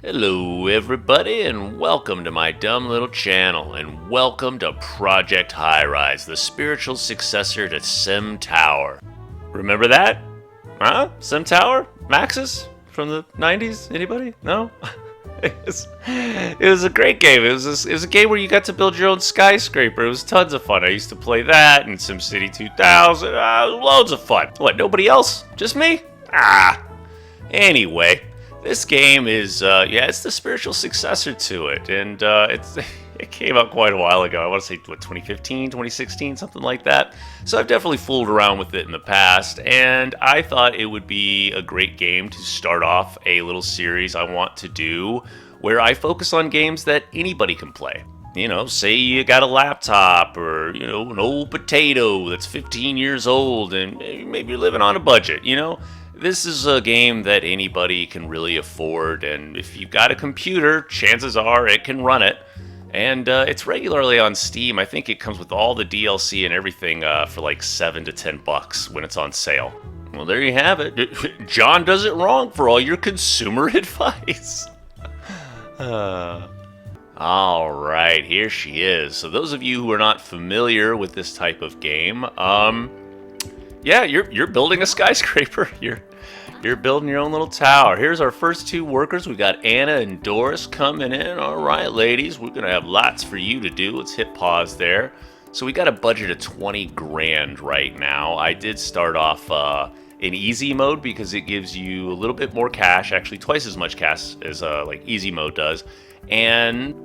Hello everybody and welcome to my dumb little channel, and welcome to Project Highrise, the spiritual successor to Sim Tower. Remember that? Huh? Sim Tower? Maxis? From the 90s? Anybody? No? It was a great game. It was a game where you got to build your own skyscraper. It was tons of fun. I used to play that and SimCity 2000. Loads of fun. What, nobody else? Just me? Anyway. This game is, it's the spiritual successor to it, and it came out quite a while ago. I want to say, 2015, 2016, something like that. So I've definitely fooled around with it in the past, and I thought it would be a great game to start off a little series I want to do where I focus on games that anybody can play. You know, say you got a laptop or, an old potato that's 15 years old and maybe you're living on a budget, This is a game that anybody can really afford, and if you've got a computer, chances are it can run it. And it's regularly on Steam. I think it comes with all the DLC and everything for like $7 to $10 when it's on sale. Well, there you have it. John does it wrong for all your consumer advice. All right, here she is. So those of you who are not familiar with this type of game, you're building a skyscraper. You're building your own little tower. Here's our first two workers. We got Anna and Doris coming in. All right, ladies, we're gonna have lots for you to do. Let's hit pause there. So we got a budget of 20 grand right now. I did start off in easy mode because it gives you a little bit more cash, actually twice as much cash as like easy mode does, and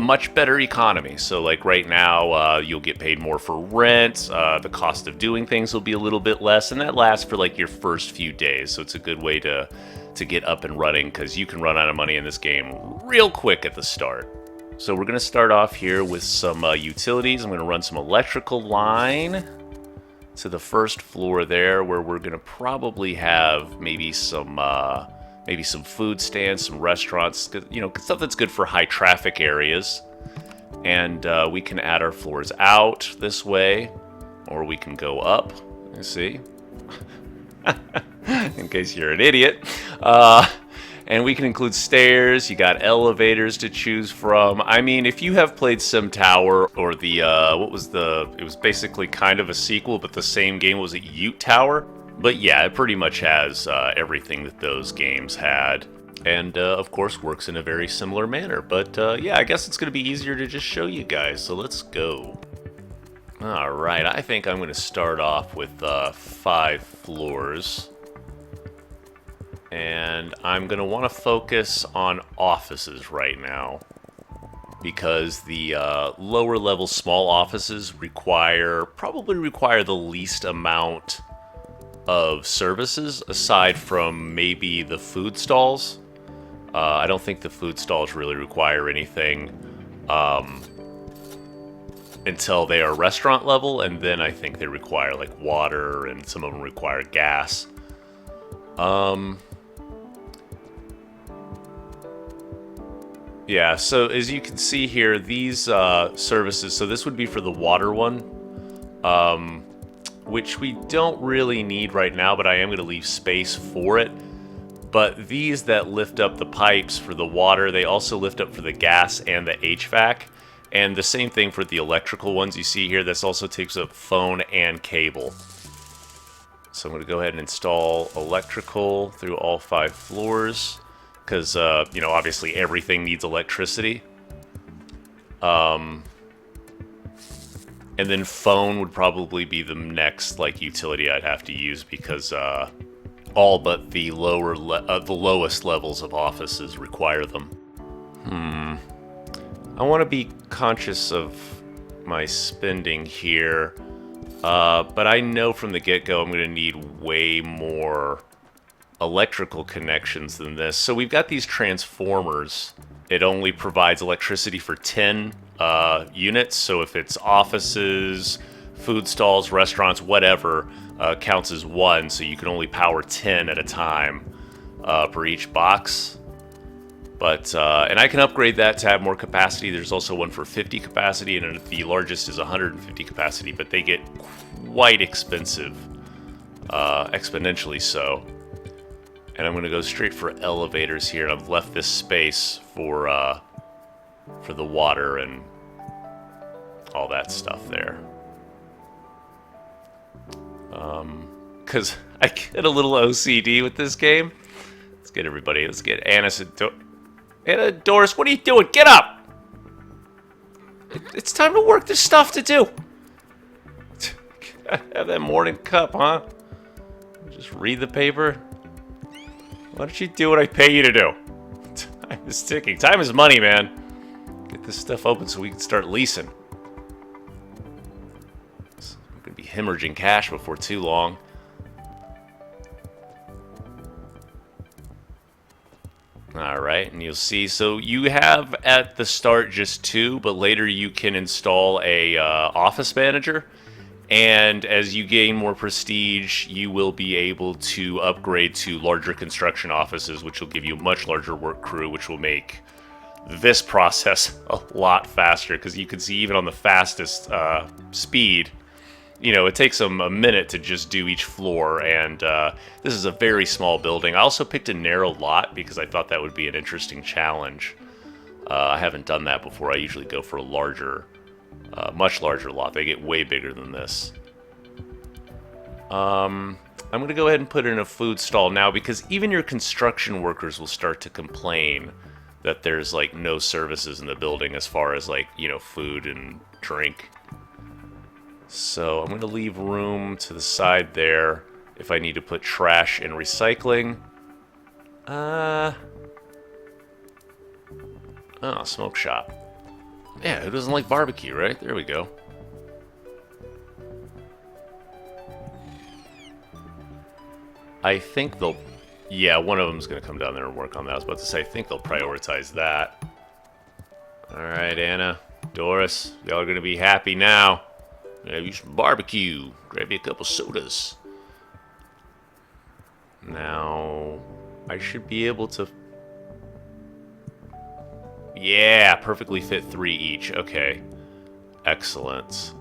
much better economy. So like right now, you'll get paid more for rent. The cost of doing things will be a little bit less, and that lasts for like your first few days. So it's a good way to get up and running, because you can run out of money in this game real quick at the start. So we're gonna start off here with some utilities. I'm gonna run some electrical line to the first floor there, where we're gonna probably have maybe some food stands, some restaurants, stuff that's good for high traffic areas. And we can add our floors out this way, or we can go up. You see? In case you're an idiot. And we can include stairs. You got elevators to choose from. I mean, if you have played Sim Tower or the, it was basically kind of a sequel, but the same game, was it Ute Tower? But yeah, it pretty much has everything that those games had, and of course works in a very similar manner. But yeah, I guess it's going to be easier to just show you guys, so let's go. Alright, I think I'm going to start off with 5 floors, and I'm going to want to focus on offices right now, because the lower level small offices probably require the least amount of services, aside from maybe the food stalls. I don't think the food stalls really require anything until they are restaurant level, and then I think they require like water, and some of them require gas. Yeah, so as you can see here, these services, so this would be for the water one, which we don't really need right now, but I am going to leave space for it. But these that lift up the pipes for the water, they also lift up for the gas and the HVAC. And the same thing for the electrical ones you see here. This also takes up phone and cable. So I'm going to go ahead and install electrical through all 5 floors, because, obviously everything needs electricity. And then phone would probably be the next utility I'd have to use, because all but the lowest levels of offices require them. I want to be conscious of my spending here, but I know from the get-go I'm going to need way more electrical connections than this. So we've got these transformers. It only provides electricity for 10 units, so if it's offices, food stalls, restaurants, whatever, counts as 1, so you can only power 10 at a time per each box. But and I can upgrade that to have more capacity. There's also one for 50 capacity, and the largest is 150 capacity, but they get quite expensive exponentially so. And I'm going to go straight for elevators here, and I've left this space for the water and all that stuff there. Because I get a little OCD with this game. Let's get everybody. Let's get Anna and Doris, what are you doing? Get up! It's time to work. There's stuff to do. Have that morning cup, huh? Just read the paper. Why don't you do what I pay you to do? Time is ticking. Time is money, man. Get this stuff open so we can start leasing. We're going to be hemorrhaging cash before too long. Alright, and you'll see, so you have at the start just 2, but later you can install a office manager, and as you gain more prestige, you will be able to upgrade to larger construction offices, which will give you a much larger work crew, which will make this process a lot faster, because you can see even on the fastest speed, you know, it takes them a minute to just do each floor, and this is a very small building. I also picked a narrow lot because I thought that would be an interesting challenge. I haven't done that before. I usually go for a larger, much larger lot. They get way bigger than this. I'm going to go ahead and put in a food stall now, because even your construction workers will start to complain that there's, like, no services in the building as far as, like, you know, food and drink. So I'm going to leave room to the side there if I need to put trash and recycling. Oh, smoke shop. Yeah, who doesn't like barbecue, right? There we go. I think they'll... Yeah, one of them's going to come down there and work on that. I was about to say, I think they'll prioritize that. Alright, Anna, Doris, y'all are going to be happy now. Have you some barbecue. Grab you a couple sodas. Now, I should be able to... Yeah, perfectly fit 3 each. Okay. Excellent.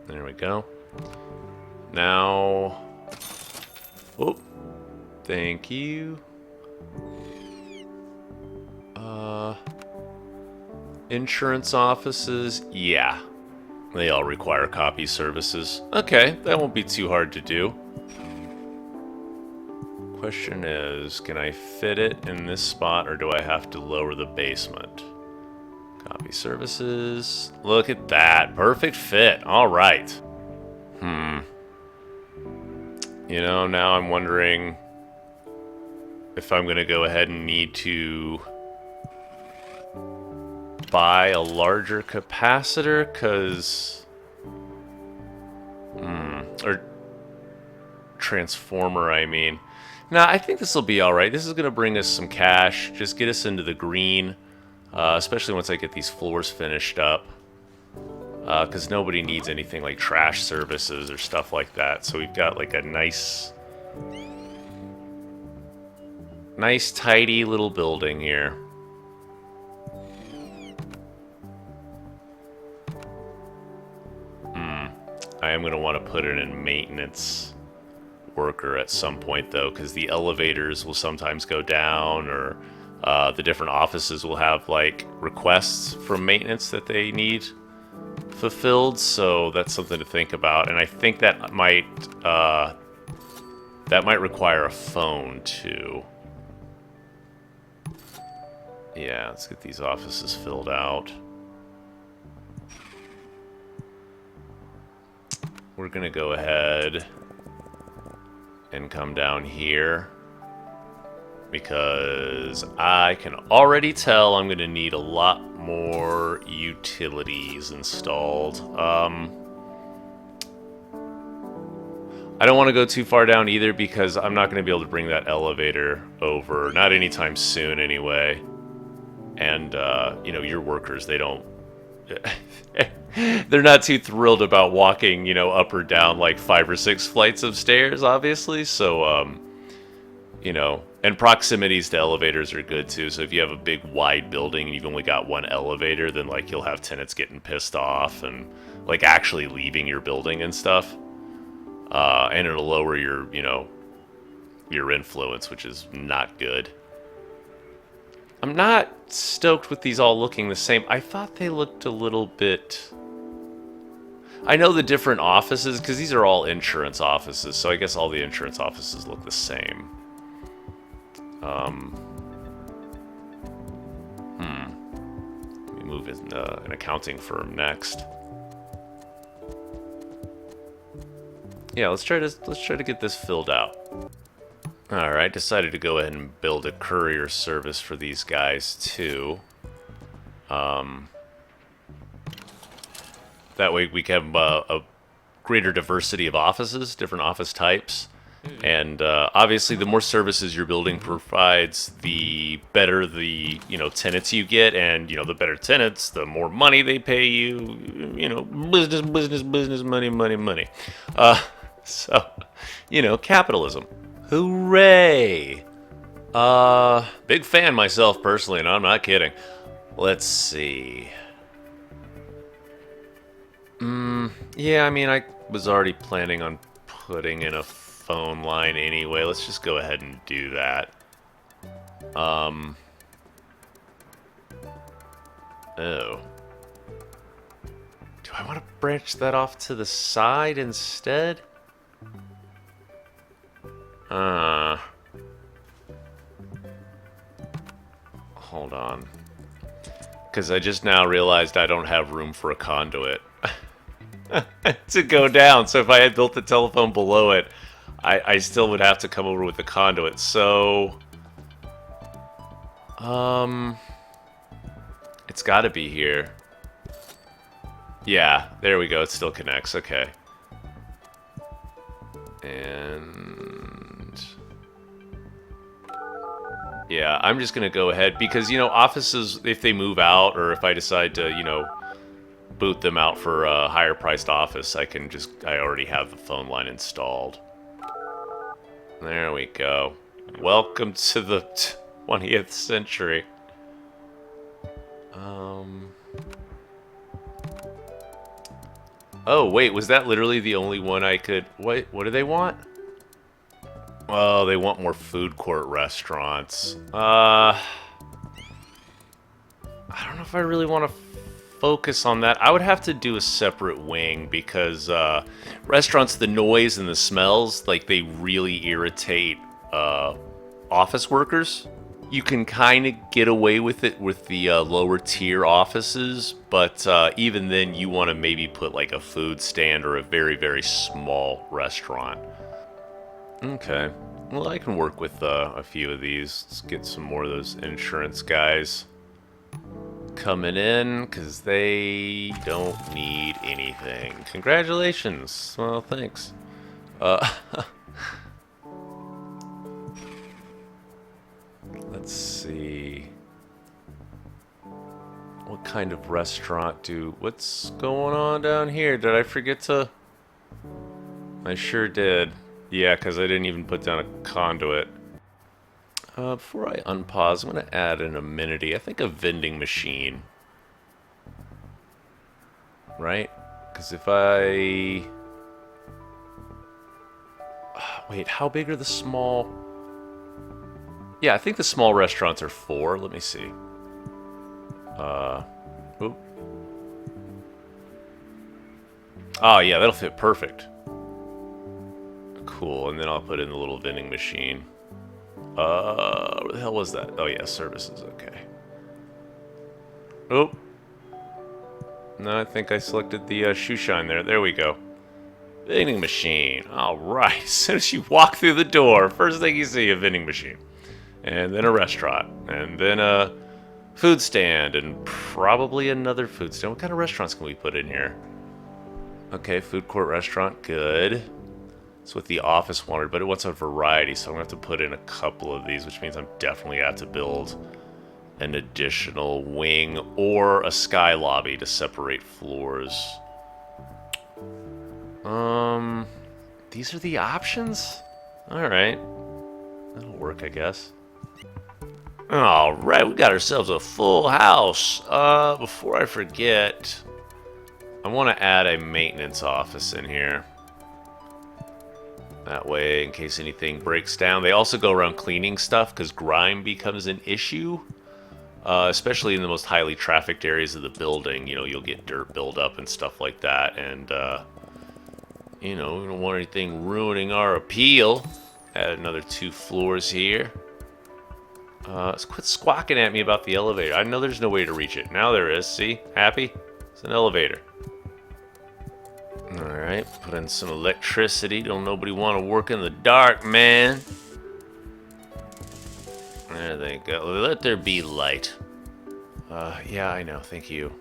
There we go. Now... Oh, thank you. Insurance offices, yeah. They all require copy services. Okay, that won't be too hard to do. Question is, can I fit it in this spot, or do I have to lower the basement? Copy services. Look at that. Perfect fit. All right. You know, now I'm wondering if I'm going to go ahead and need to buy a larger capacitor, because... or transformer, I mean. Nah, I think this will be alright. This is going to bring us some cash. Just get us into the green. Especially once I get these floors finished up. Because nobody needs anything like trash services or stuff like that. So we've got like a nice, tidy little building here. I am going to want to put it in maintenance worker at some point, though, because the elevators will sometimes go down, or the different offices will have like requests from maintenance that they need fulfilled. So that's something to think about, and I think that might require a phone too. Yeah, let's get these offices filled out. We're gonna go ahead and come down here, because I can already tell I'm gonna need a lot more utilities installed. I don't want to go too far down either, because I'm not going to be able to bring that elevator over, not anytime soon anyway. And you know, your workers, they don't they're not too thrilled about walking, you know, up or down like 5 or 6 flights of stairs, obviously. So you know, And proximities to elevators are good too. So if you have a big wide building and you've only got one elevator, then like you'll have tenants getting pissed off and like actually leaving your building and stuff. And it'll lower your, your influence, which is not good. I'm not stoked with these all looking the same. I thought they looked a little bit... I know the different offices, because these are all insurance offices, so I guess all the insurance offices look the same. Let me move in an accounting firm next. Yeah, let's try to get this filled out. All right, decided to go ahead and build a courier service for these guys too. That way we can have a greater diversity of offices, different office types. And obviously, the more services your building provides, the better the tenants you get, and the better tenants, the more money they pay you. Business, money. So, capitalism. Hooray! Big fan myself personally, and I'm not kidding. Let's see. Yeah, I mean, I was already planning on putting in a phone line anyway. Let's just go ahead and do that. Oh. Do I want to branch that off to the side instead? Hold on. Because I just now realized I don't have room for a conduit to go down. So if I had built the telephone below it, I still would have to come over with the conduit. So, it's got to be here. Yeah, there we go. It still connects. Okay. And yeah, I'm just gonna go ahead because offices, if they move out or if I decide to boot them out for a higher priced office, I already have the phone line installed. There we go. Welcome to the 20th century. Oh, wait, was that literally the only one I could... Wait, what do they want? Oh, they want more food court restaurants. I don't know if I really want to focus on that. I would have to do a separate wing because restaurants, the noise and the smells, like they really irritate office workers. You can kind of get away with it with the lower tier offices, but even then you want to maybe put like a food stand or a very, very small restaurant. Okay, well I can work with a few of these. Let's get some more of those insurance guys coming in because they don't need anything. Congratulations. Well, thanks. Let's see. What kind of restaurant what's going on down here? Did I forget to? I sure did. Yeah, because I didn't even put down a conduit. Before I unpause, I'm going to add an amenity. I think a vending machine. Right? Because if I... Wait, how big are the small... Yeah, I think the small restaurants are 4. Let me see. Oop. Oh, yeah, that'll fit perfect. Cool, and then I'll put in the little vending machine. Where the hell was that? Oh, yeah, services, okay. Oh. No, I think I selected the shoe shine there. There we go. Vending machine. All right. As soon as you walk through the door, first thing you see, a vending machine. And then a restaurant. And then a food stand. And probably another food stand. What kind of restaurants can we put in here? Okay, food court restaurant. Good. That's what the office wanted, but it wants a variety, so I'm going to have to put in a couple of these, which means I'm definitely going to have to build an additional wing or a sky lobby to separate floors. These are the options? Alright. That'll work, I guess. All right, we got ourselves a full house. Before I forget, I want to add a maintenance office in here. That way, in case anything breaks down. They also go around cleaning stuff because grime becomes an issue. Especially in the most highly trafficked areas of the building. You know, you'll get dirt buildup and stuff like that. And, you know, we don't want anything ruining our appeal. Add another 2 floors here. Quit squawking at me about the elevator. I know there's no way to reach it. Now there is. See? Happy? It's an elevator. Alright, put in some electricity. Don't nobody want to work in the dark, man. There they go. Let there be light. Yeah, I know. Thank you.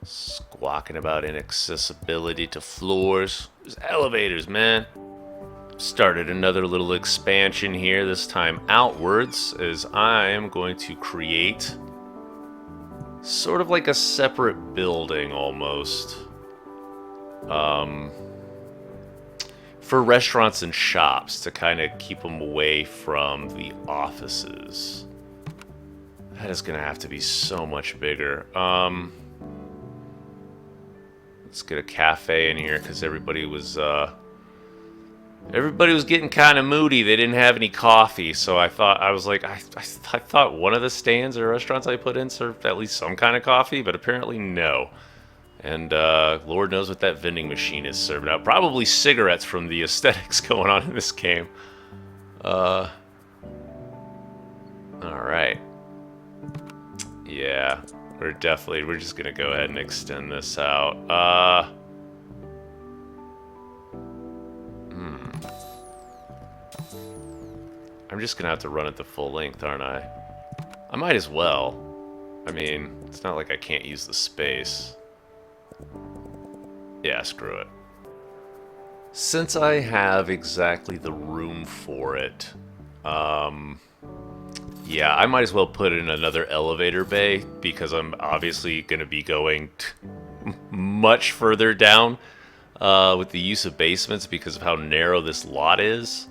Squawking about inaccessibility to floors. There's elevators, man. Started another little expansion here, this time outwards, as I am going to create sort of like a separate building almost. For restaurants and shops to kind of keep them away from the offices. That is going to have to be so much bigger. Let's get a cafe in here because everybody was getting kind of moody. They didn't have any coffee, so I thought I thought one of the stands or restaurants I put in served at least some kind of coffee, but apparently no. And Lord knows what that vending machine is serving out. Probably cigarettes from the aesthetics going on in this game. All right. Yeah, we're just gonna go ahead and extend this out. I'm just gonna have to run it to full length, aren't I? I might as well. I mean, it's not like I can't use the space. Yeah, screw it. Since I have exactly the room for it, yeah, I might as well put in another elevator bay because I'm obviously going to be going much further down with the use of basements because of how narrow this lot is.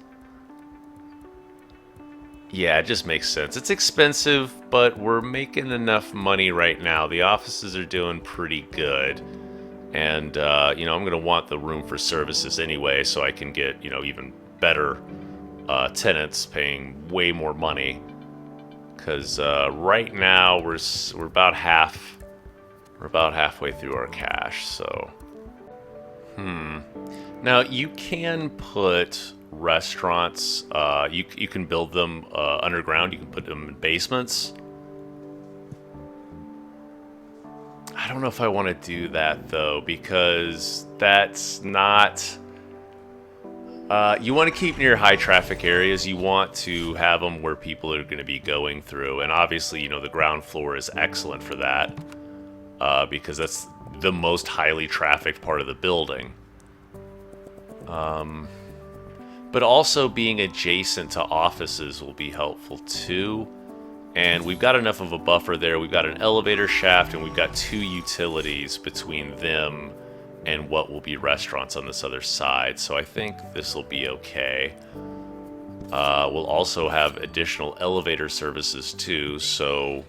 Yeah, it just makes sense. It's expensive, but we're making enough money right now. The offices are doing pretty good. And, you know, I'm going to want the room for services anyway, so I can get, you know, even better tenants paying way more money. Because right now we're about halfway through our cash, so. Now, you can put restaurants, you can build them underground. You can put them in basements. I don't know if I want to do that, though, because that's not... you want to keep near high traffic areas. You want to have them where people are going to be going through. And obviously, you know, the ground floor is excellent for that because that's the most highly trafficked part of the building. But also being adjacent to offices will be helpful, too. And we've got enough of a buffer there. We've got an elevator shaft, and we've got 2 utilities between them and what will be restaurants on this other side. So I think this will be okay. We'll also have additional elevator services, too. So,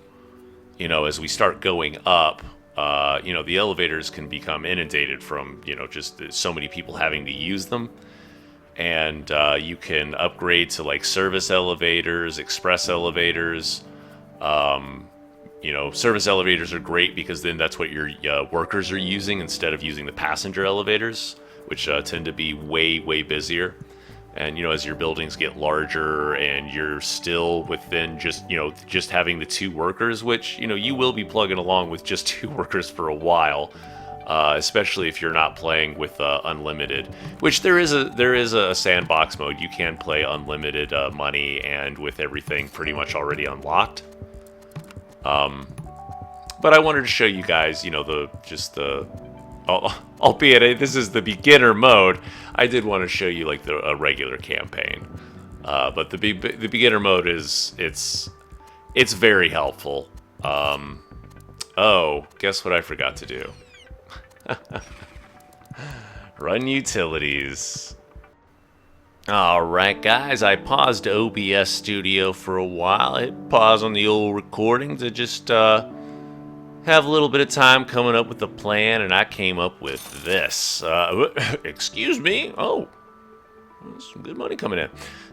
you know, as we start going up, you know, the elevators can become inundated from, you know, just so many people having to use them. And you can upgrade to, like, service elevators, express elevators. You know, service elevators are great because then that's what your workers are using instead of using the passenger elevators, which tend to be way, way busier. And, you know, as your buildings get larger and you're still within just, you know, just having the 2 workers, which, you know, you will be plugging along with just 2 workers for a while, especially if you're not playing with unlimited, which there is a sandbox mode. You can play unlimited money and with everything pretty much already unlocked. But I wanted to show you guys, you know, albeit this is the beginner mode, I did want to show you like a regular campaign. But the beginner mode it's very helpful. Oh, guess what I forgot to do? Run utilities. Alright guys, I paused OBS Studio for a while. I hit pause on the old recording to just have a little bit of time coming up with a plan, and I came up with this. Excuse me? Oh, there's some good money coming in.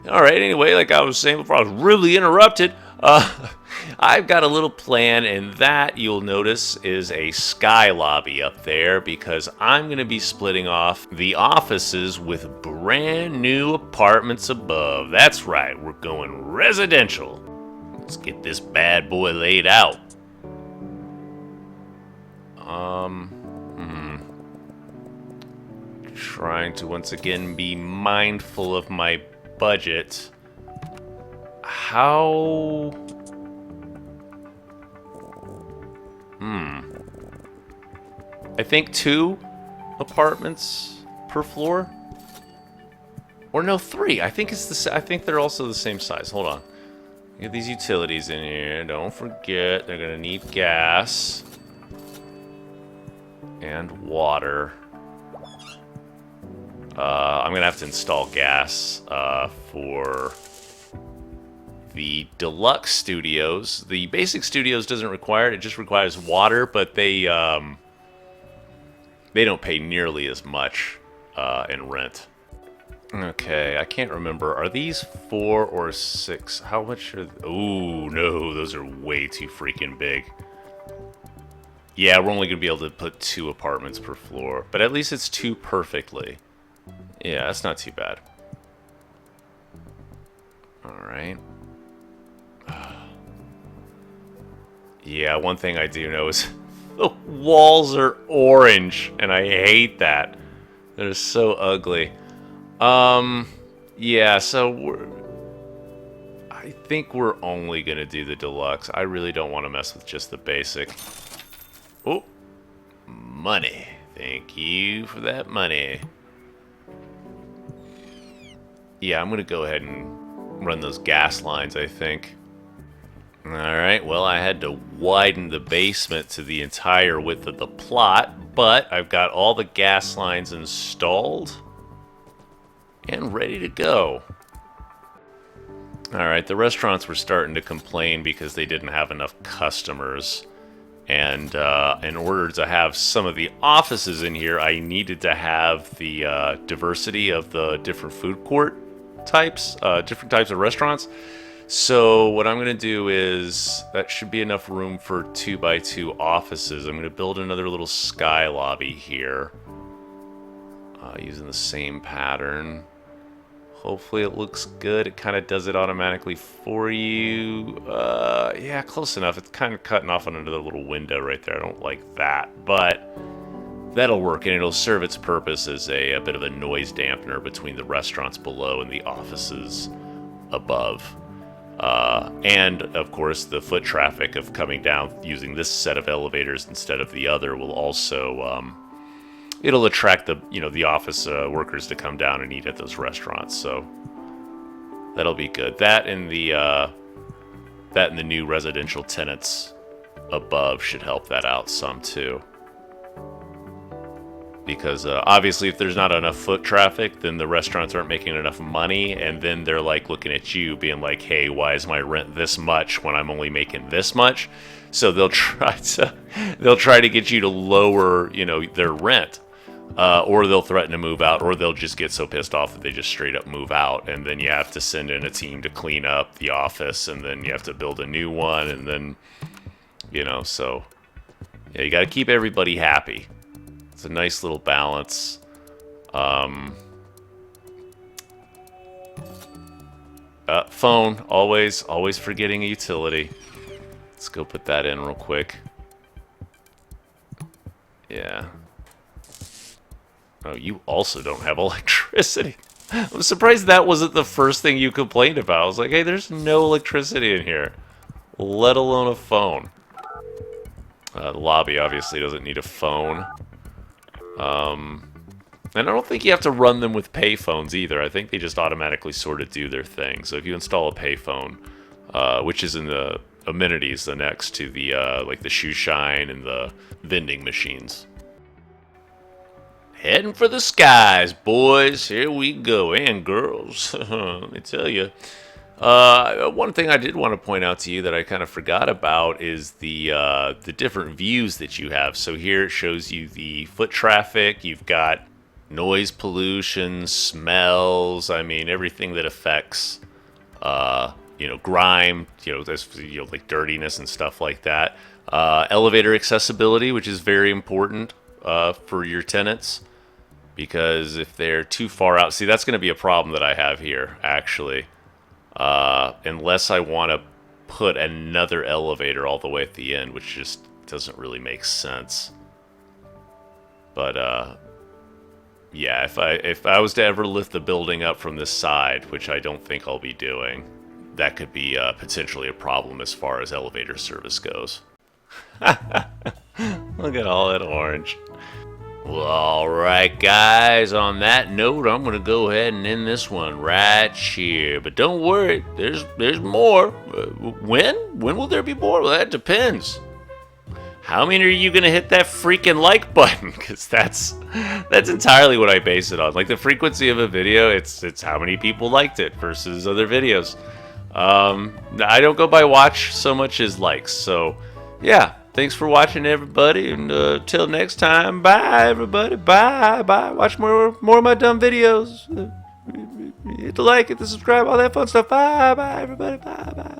Alright, anyway, like I was saying before I was really interrupted, I've got a little plan, and that, you'll notice, is a sky lobby up there, because I'm going to be splitting off the offices with brand new apartments above. That's right, we're going residential. Let's get this bad boy laid out. Trying to once again be mindful of my budget. How... I think 2 apartments per floor? Or no, 3. I think it's I think they're also the same size. Hold on. Get these utilities in here. Don't forget, they're gonna need gas and water. I'm gonna have to install gas for the deluxe studios. The basic studios doesn't require it; it just requires water. But they don't pay nearly as much in rent. Okay, I can't remember. Are these 4 or 6? How much are... Oh, no, those are way too freaking big. Yeah, we're only going to be able to put 2 apartments per floor. But at least it's 2 perfectly. Yeah, that's not too bad. Alright. Yeah, one thing I do know is the walls are orange, and I hate that. They're so ugly. Yeah, so I think we're only gonna do the deluxe. I really don't want to mess with just the basic. Oh, money. Thank you for that money. Yeah, I'm gonna go ahead and run those gas lines, I think. Alright, well, I had to widen the basement to the entire width of the plot, but I've got all the gas lines installed and ready to go. Alright, the restaurants were starting to complain because they didn't have enough customers. And in order to have some of the offices in here, I needed to have the diversity of the different food court types, different types of restaurants. So what I'm going to do is, that should be enough room for 2x2 offices. I'm going to build another little sky lobby here, using the same pattern. Hopefully it looks good. It kind of does it automatically for you. Yeah, close enough. It's kind of cutting off on another little window right there. I don't like that, but that'll work, and it'll serve its purpose as a bit of a noise dampener between the restaurants below and the offices above. And, of course, the foot traffic of coming down using this set of elevators instead of the other will also... it'll attract the office workers to come down and eat at those restaurants, so that'll be good. That and the new residential tenants above should help that out some too. Because obviously, if there's not enough foot traffic, then the restaurants aren't making enough money, and then they're like looking at you, being like, "Hey, why is my rent this much when I'm only making this much?" So they'll try to get you to lower, their rent. Or they'll threaten to move out, or they'll just get so pissed off that they just straight up move out, and then you have to send in a team to clean up the office, and then you have to build a new one, and then, so, yeah, you gotta keep everybody happy. It's a nice little balance. Phone, always forgetting a utility. Let's go put that in real quick. Yeah. Oh, you also don't have electricity. I'm surprised that wasn't the first thing you complained about. I was like, hey, there's no electricity in here, let alone a phone. The lobby obviously doesn't need a phone. And I don't think you have to run them with payphones either. I think they just automatically sort of do their thing. So if you install a payphone, which is in the amenities, the next to the like the shoe shine and the vending machines. Heading for the skies, boys. Here we go, and girls. Let me tell you. One thing I did want to point out to you that I kind of forgot about is the different views that you have. So here it shows you the foot traffic. You've got noise pollution, smells. I mean, everything that affects, grime. There's like dirtiness and stuff like that. Elevator accessibility, which is very important for your tenants. Because if they're too far out, see, that's going to be a problem that I have here, actually. Unless I want to put another elevator all the way at the end, which just doesn't really make sense. But, yeah, if I was to ever lift the building up from this side, which I don't think I'll be doing, that could be potentially a problem as far as elevator service goes. Look at all that orange. Well, alright guys, on that note, I'm going to go ahead and end this one right here. But don't worry, there's more. When? When will there be more? Well, that depends. How many are you going to hit that freaking like button? Because that's entirely what I base it on. Like the frequency of a video, it's how many people liked it versus other videos. I don't go by watch so much as likes. So, yeah. Thanks for watching, everybody, and till next time, bye, everybody, bye. Watch more of my dumb videos. Hit the like, hit the subscribe, all that fun stuff. Bye, everybody, bye.